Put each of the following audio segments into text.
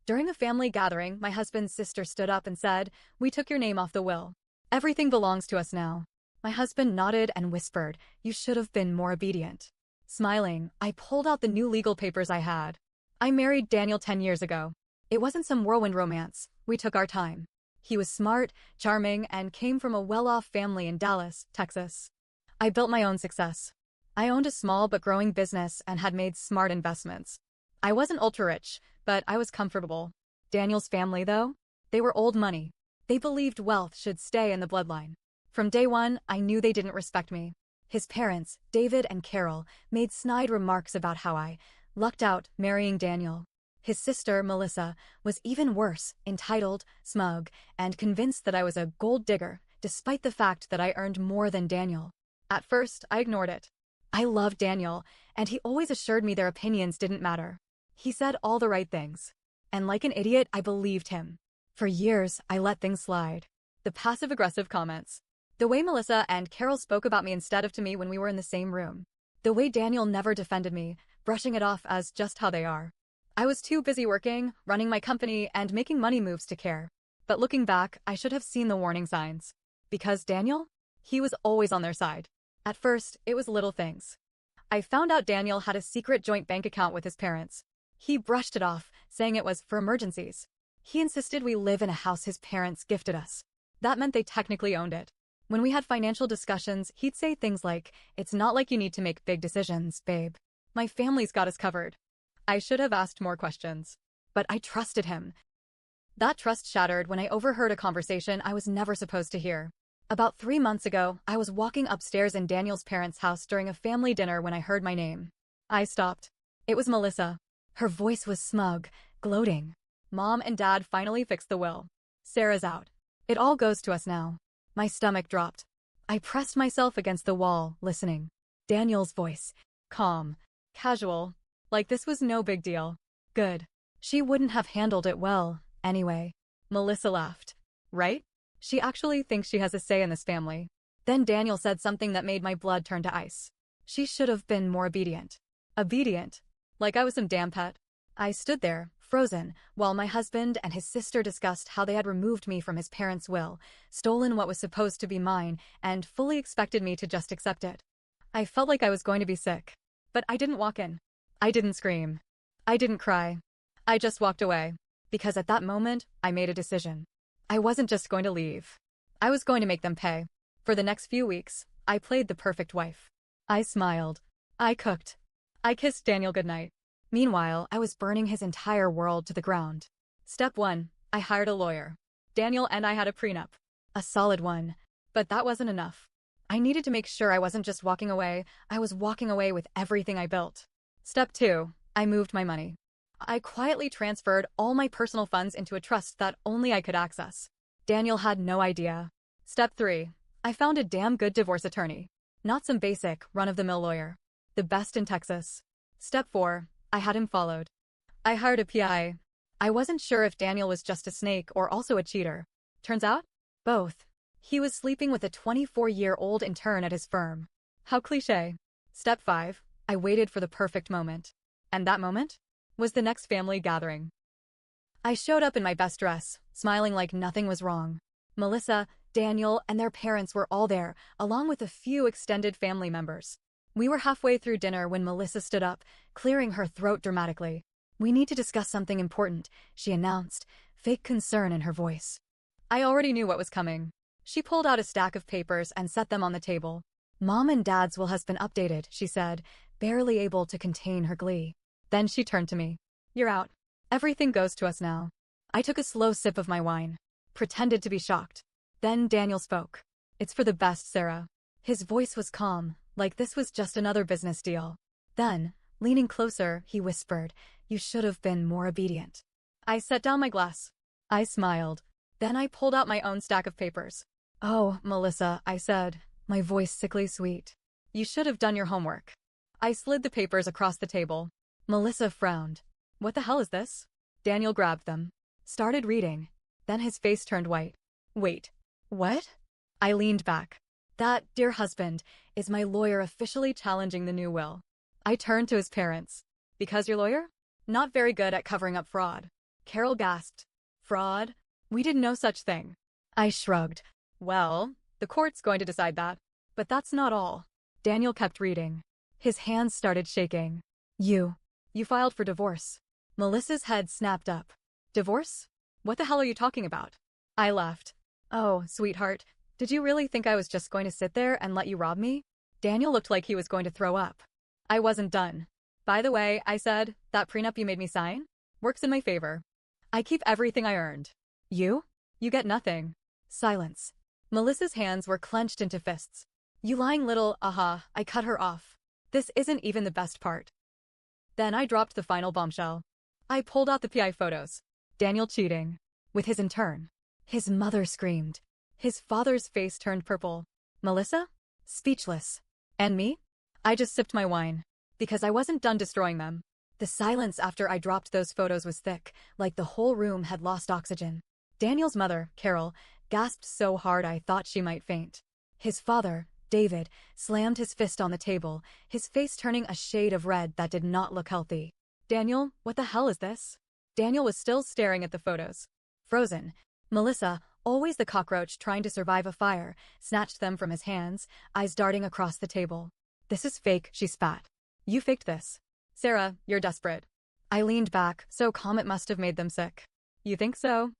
During a family gathering, my husband's sister stood up and said, "We took your name off the will. Everything belongs to us now." My husband nodded and whispered, "You should have been more obedient." Smiling, I pulled out the new legal papers I had. I married Daniel 10 years ago. It wasn't some whirlwind romance. We took our time. He was smart, charming, and came from a well-off family in Dallas, Texas. I built my own success. I owned a small but growing business and had made smart investments. I wasn't ultra-rich, but I was comfortable. Daniel's family, though? They were old money. They believed wealth should stay in the bloodline. From day one, I knew they didn't respect me. His parents, David and Carol, made snide remarks about how I lucked out marrying Daniel. His sister, Melissa, was even worse, entitled, smug, and convinced that I was a gold digger, despite the fact that I earned more than Daniel. At first, I ignored it. I loved Daniel, and he always assured me their opinions didn't matter. He said all the right things. And like an idiot, I believed him. For years, I let things slide. The passive-aggressive comments. The way Melissa and Carol spoke about me instead of to me when we were in the same room. The way Daniel never defended me, brushing it off as just how they are. I was too busy working, running my company, and making money moves to care. But looking back, I should have seen the warning signs. Because Daniel? He was always on their side. At first, it was little things. I found out Daniel had a secret joint bank account with his parents. He brushed it off, saying it was for emergencies. He insisted we live in a house his parents gifted us. That meant they technically owned it. When we had financial discussions, he'd say things like, "It's not like you need to make big decisions, babe. My family's got us covered." I should have asked more questions. But I trusted him. That trust shattered when I overheard a conversation I was never supposed to hear. About 3 months ago, I was walking upstairs in Daniel's parents' house during a family dinner when I heard my name. I stopped. It was Melissa. Her voice was smug, gloating. "Mom and Dad finally fixed the will. Sarah's out. It all goes to us now." My stomach dropped. I pressed myself against the wall, listening. Daniel's voice. Calm. Casual. Like this was no big deal. Good. She wouldn't have handled it well, anyway. Melissa laughed. Right? She actually thinks she has a say in this family. Then Daniel said something that made my blood turn to ice. She should have been more obedient. Obedient? Like I was some damn pet. I stood there, frozen, while my husband and his sister discussed how they had removed me from his parents' will, stolen what was supposed to be mine, and fully expected me to just accept it. I felt like I was going to be sick. But I didn't walk in. I didn't scream. I didn't cry. I just walked away. Because at that moment, I made a decision. I wasn't just going to leave. I was going to make them pay. For the next few weeks, I played the perfect wife. I smiled. I cooked. I kissed Daniel goodnight. Meanwhile, I was burning his entire world to the ground. Step 1. I hired a lawyer. Daniel and I had a prenup. A solid one. But that wasn't enough. I needed to make sure I wasn't just walking away, I was walking away with everything I built. Step 2. I moved my money. I quietly transferred all my personal funds into a trust that only I could access. Daniel had no idea. Step 3. I found a damn good divorce attorney. Not some basic, run-of-the-mill lawyer. The best in Texas. Step 4. I had him followed. I hired a PI. I wasn't sure if Daniel was just a snake or also a cheater. Turns out, both. He was sleeping with a 24-year-old intern at his firm. How cliché. Step 5. I waited for the perfect moment. And that moment was the next family gathering. I showed up in my best dress, smiling like nothing was wrong. Melissa, Daniel, and their parents were all there, along with a few extended family members. We were halfway through dinner when Melissa stood up, clearing her throat dramatically. "We need to discuss something important," she announced, fake concern in her voice. I already knew what was coming. She pulled out a stack of papers and set them on the table. "Mom and Dad's will has been updated," she said, barely able to contain her glee. Then she turned to me. "You're out. Everything goes to us now." I took a slow sip of my wine, pretended to be shocked. Then Daniel spoke. "It's for the best, Sarah." His voice was calm, like this was just another business deal. Then, leaning closer, he whispered, "You should have been more obedient." I set down my glass. I smiled. Then I pulled out my own stack of papers. "Oh, Melissa," I said, my voice sickly sweet. "You should have done your homework." I slid the papers across the table. Melissa frowned. "What the hell is this?" Daniel grabbed them. Started reading. Then his face turned white. "Wait. What?" I leaned back. "That, dear husband, is my lawyer officially challenging the new will." I turned to his parents. "Because your lawyer? Not very good at covering up fraud." Carol gasped. Fraud? We did no such thing. I shrugged. Well, the court's going to decide that. But that's not all. Daniel kept reading. His hands started shaking. You filed for divorce. Melissa's head snapped up. Divorce? What the hell are you talking about? I laughed. Oh, sweetheart, did you really think I was just going to sit there and let you rob me? Daniel looked like he was going to throw up. I wasn't done. By the way, I said, that prenup you made me sign works in my favor. I keep everything I earned. You? You get nothing. Silence. Melissa's hands were clenched into fists. You lying little, I cut her off. This isn't even the best part. Then I dropped the final bombshell. I pulled out the PI photos. Daniel cheating. With his intern. His mother screamed. His father's face turned purple. Melissa? Speechless. And me? I just sipped my wine. Because I wasn't done destroying them. The silence after I dropped those photos was thick, like the whole room had lost oxygen. Daniel's mother, Carol, gasped so hard I thought she might faint. His father, David, slammed his fist on the table, his face turning a shade of red that did not look healthy. Daniel, what the hell is this? Daniel was still staring at the photos. Frozen. Melissa, always the cockroach trying to survive a fire, snatched them from his hands, eyes darting across the table. This is fake, she spat. You faked this. Sarah, you're desperate. I leaned back, so calm it must have made them sick. You think so?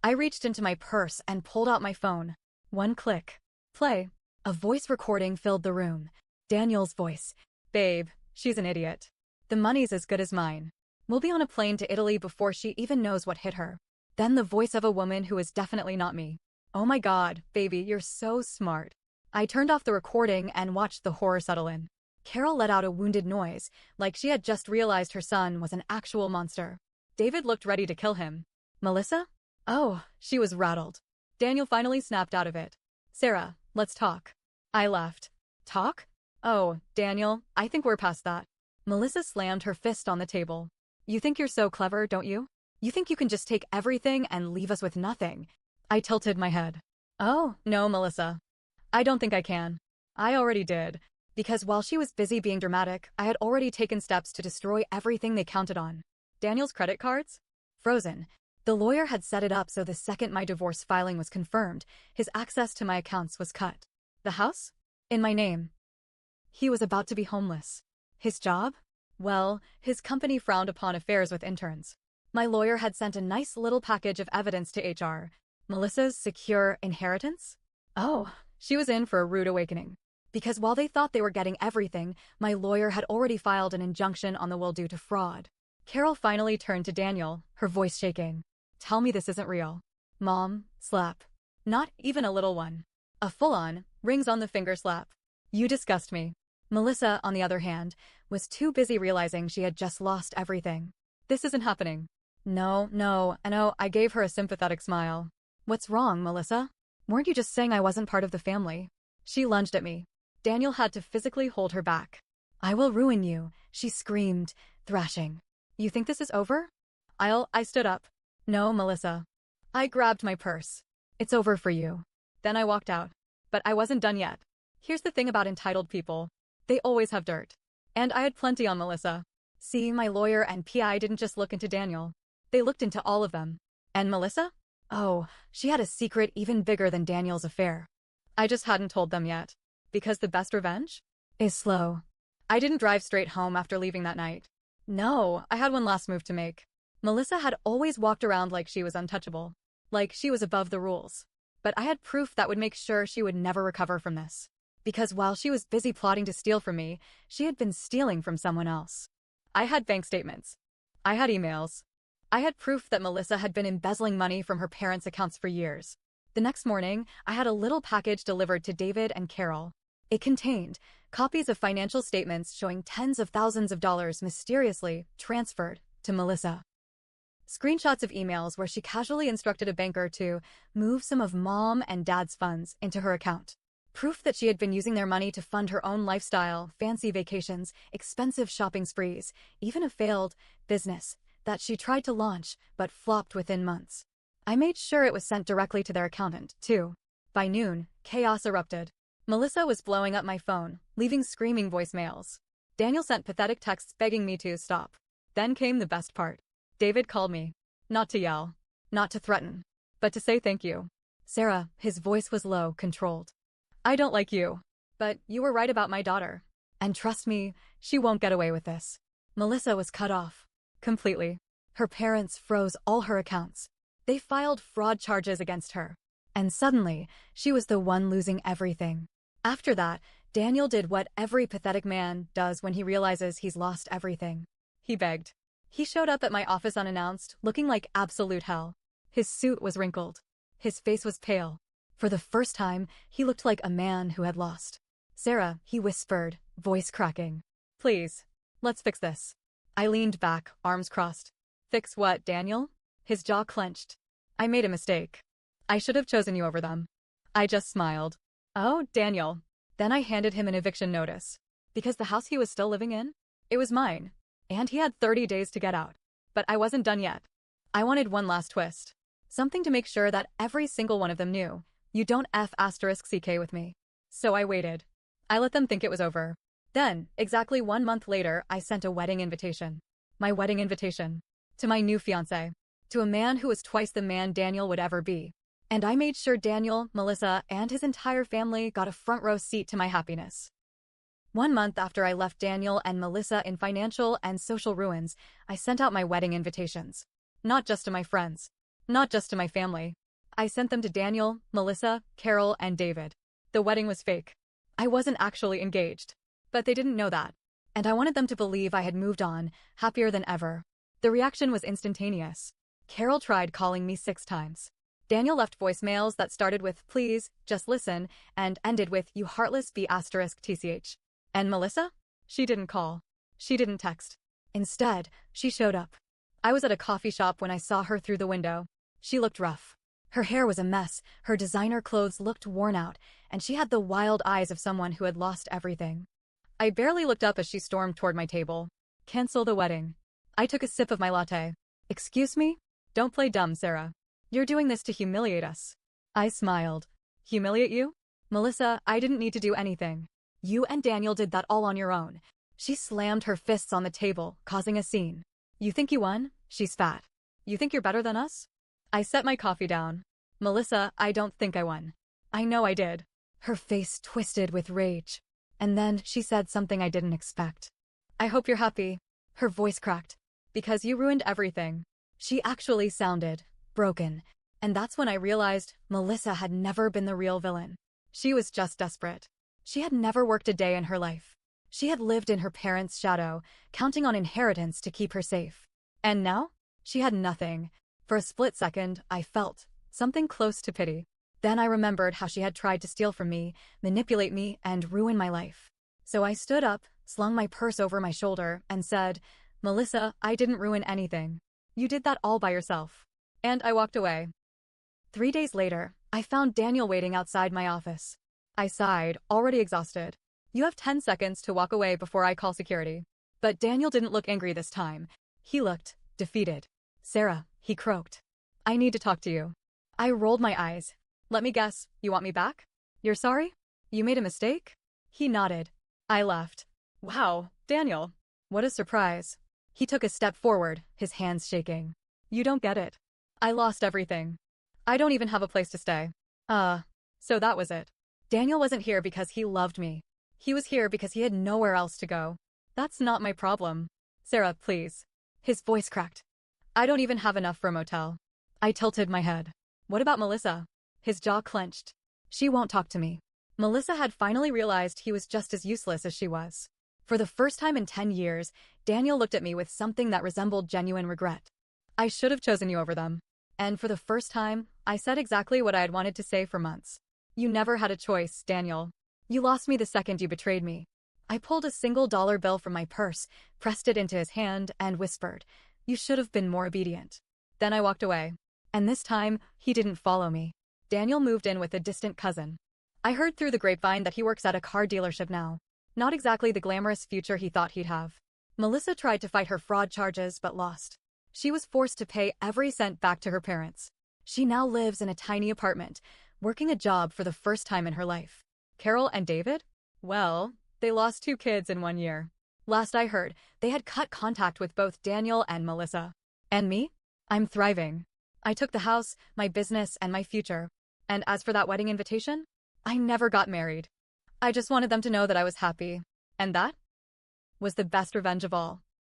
I reached into my purse and pulled out my phone. One click. Play. A voice recording filled the room. Daniel's voice. Babe, she's an idiot. The money's as good as mine. We'll be on a plane to Italy before she even knows what hit her. Then the voice of a woman who is definitely not me. Oh my God, baby, you're so smart. I turned off the recording and watched the horror settle in. Carol let out a wounded noise, like she had just realized her son was an actual monster. David looked ready to kill him. Melissa? Oh, she was rattled. Daniel finally snapped out of it. Sarah, let's talk. I laughed. Talk? Oh, Daniel, I think we're past that. Melissa slammed her fist on the table. You think you're so clever, don't you? You think you can just take everything and leave us with nothing? I tilted my head. Oh, no, Melissa. I don't think I can. I already did. Because while she was busy being dramatic, I had already taken steps to destroy everything they counted on. Daniel's credit cards? Frozen. The lawyer had set it up so the second my divorce filing was confirmed, his access to my accounts was cut. The house? In my name. He was about to be homeless. His job? Well, his company frowned upon affairs with interns. My lawyer had sent a nice little package of evidence to HR. Melissa's secure inheritance? Oh, she was in for a rude awakening. Because while they thought they were getting everything, my lawyer had already filed an injunction on the will due to fraud. Carol finally turned to Daniel, her voice shaking. Tell me this isn't real. Mom, slap. Not even a little one. A full-on, rings on the finger slap. You disgust me. Melissa, on the other hand, was too busy realizing she had just lost everything. This isn't happening. No, I gave her a sympathetic smile. What's wrong, Melissa? Weren't you just saying I wasn't part of the family? She lunged at me. Daniel had to physically hold her back. I will ruin you, she screamed, thrashing. You think this is over? I stood up. No, Melissa. I grabbed my purse. It's over for you. Then I walked out. But I wasn't done yet. Here's the thing about entitled people. They always have dirt. And I had plenty on Melissa. See, my lawyer and PI didn't just look into Daniel. They looked into all of them. And Melissa? Oh, she had a secret even bigger than Daniel's affair. I just hadn't told them yet. Because the best revenge? Is slow. I didn't drive straight home after leaving that night. No, I had one last move to make. Melissa had always walked around like she was untouchable. Like she was above the rules. But I had proof that would make sure she would never recover from this. Because while she was busy plotting to steal from me, she had been stealing from someone else. I had bank statements. I had emails. I had proof that Melissa had been embezzling money from her parents' accounts for years. The next morning, I had a little package delivered to David and Carol. It contained copies of financial statements showing tens of thousands of dollars mysteriously transferred to Melissa. Screenshots of emails where she casually instructed a banker to move some of Mom and Dad's funds into her account. Proof that she had been using their money to fund her own lifestyle, fancy vacations, expensive shopping sprees, even a failed business that she tried to launch but flopped within months. I made sure it was sent directly to their accountant, too. By noon, chaos erupted. Melissa was blowing up my phone, leaving screaming voicemails. Daniel sent pathetic texts begging me to stop. Then came the best part. David called me. Not to yell. Not to threaten. But to say thank you. Sarah, his voice was low, controlled. I don't like you. But you were right about my daughter. And trust me, she won't get away with this. Melissa was cut off. Completely. Her parents froze all her accounts. They filed fraud charges against her. And suddenly, she was the one losing everything. After that, Daniel did what every pathetic man does when he realizes he's lost everything. He begged. He showed up at my office unannounced, looking like absolute hell. His suit was wrinkled. His face was pale. For the first time, he looked like a man who had lost. Sarah, he whispered, voice cracking. Please, let's fix this. I leaned back, arms crossed. Fix what, Daniel? His jaw clenched. I made a mistake. I should have chosen you over them. I just smiled. Oh, Daniel. Then I handed him an eviction notice. Because the house he was still living in? It was mine. And he had 30 days to get out. But I wasn't done yet. I wanted one last twist. Something to make sure that every single one of them knew. You don't F***CK with me. So I waited. I let them think it was over. Then, exactly 1 month later, I sent a wedding invitation. My wedding invitation. To my new fiancé. To a man who was twice the man Daniel would ever be. And I made sure Daniel, Melissa, and his entire family got a front row seat to my happiness. 1 month after I left Daniel and Melissa in financial and social ruins, I sent out my wedding invitations. Not just to my friends. Not just to my family. I sent them to Daniel, Melissa, Carol, and David. The wedding was fake. I wasn't actually engaged. But they didn't know that. And I wanted them to believe I had moved on, happier than ever. The reaction was instantaneous. Carol tried calling me 6 times. Daniel left voicemails that started with, please, just listen, and ended with, you heartless B***TCH. And Melissa? She didn't call. She didn't text. Instead, she showed up. I was at a coffee shop when I saw her through the window. She looked rough. Her hair was a mess, her designer clothes looked worn out, and she had the wild eyes of someone who had lost everything. I barely looked up as she stormed toward my table. Cancel the wedding. I took a sip of my latte. Excuse me? Don't play dumb, Sarah. You're doing this to humiliate us. I smiled. Humiliate you? Melissa, I didn't need to do anything. You and Daniel did that all on your own. She slammed her fists on the table, causing a scene. You think you won? She spat. You think you're better than us? I set my coffee down. Melissa, I don't think I won. I know I did. Her face twisted with rage. And then she said something I didn't expect. I hope you're happy. Her voice cracked. Because you ruined everything. She actually sounded broken. And that's when I realized Melissa had never been the real villain. She was just desperate. She had never worked a day in her life. She had lived in her parents' shadow, counting on inheritance to keep her safe. And now? She had nothing. For a split second, I felt something close to pity. Then I remembered how she had tried to steal from me, manipulate me, and ruin my life. So I stood up, slung my purse over my shoulder, and said, Melissa, I didn't ruin anything. You did that all by yourself. And I walked away. 3 days later, I found Daniel waiting outside my office. I sighed, already exhausted. You have 10 seconds to walk away before I call security. But Daniel didn't look angry this time. He looked defeated. Sarah, he croaked. I need to talk to you. I rolled my eyes. Let me guess, you want me back? You're sorry? You made a mistake? He nodded. I laughed. Wow, Daniel. What a surprise. He took a step forward, his hands shaking. You don't get it. I lost everything. I don't even have a place to stay. So that was it. Daniel wasn't here because he loved me. He was here because he had nowhere else to go. That's not my problem. Sarah, please. His voice cracked. I don't even have enough for a motel. I tilted my head. What about Melissa? His jaw clenched. She won't talk to me. Melissa had finally realized he was just as useless as she was. For the first time in 10 years, Daniel looked at me with something that resembled genuine regret. I should have chosen you over them. And for the first time, I said exactly what I had wanted to say for months. You never had a choice, Daniel. You lost me the second you betrayed me. I pulled a $1 bill from my purse, pressed it into his hand, and whispered, you should have been more obedient. Then I walked away. And this time, he didn't follow me. Daniel moved in with a distant cousin. I heard through the grapevine that he works at a car dealership now. Not exactly the glamorous future he thought he'd have. Melissa tried to fight her fraud charges but lost. She was forced to pay every cent back to her parents. She now lives in a tiny apartment, working a job for the first time in her life. Carol and David? Well, they lost 2 kids in 1 year. Last I heard, they had cut contact with both Daniel and Melissa. And me? I'm thriving. I took the house, my business, and my future. And as for that wedding invitation, I never got married. I just wanted them to know that I was happy. And that was the best revenge of all.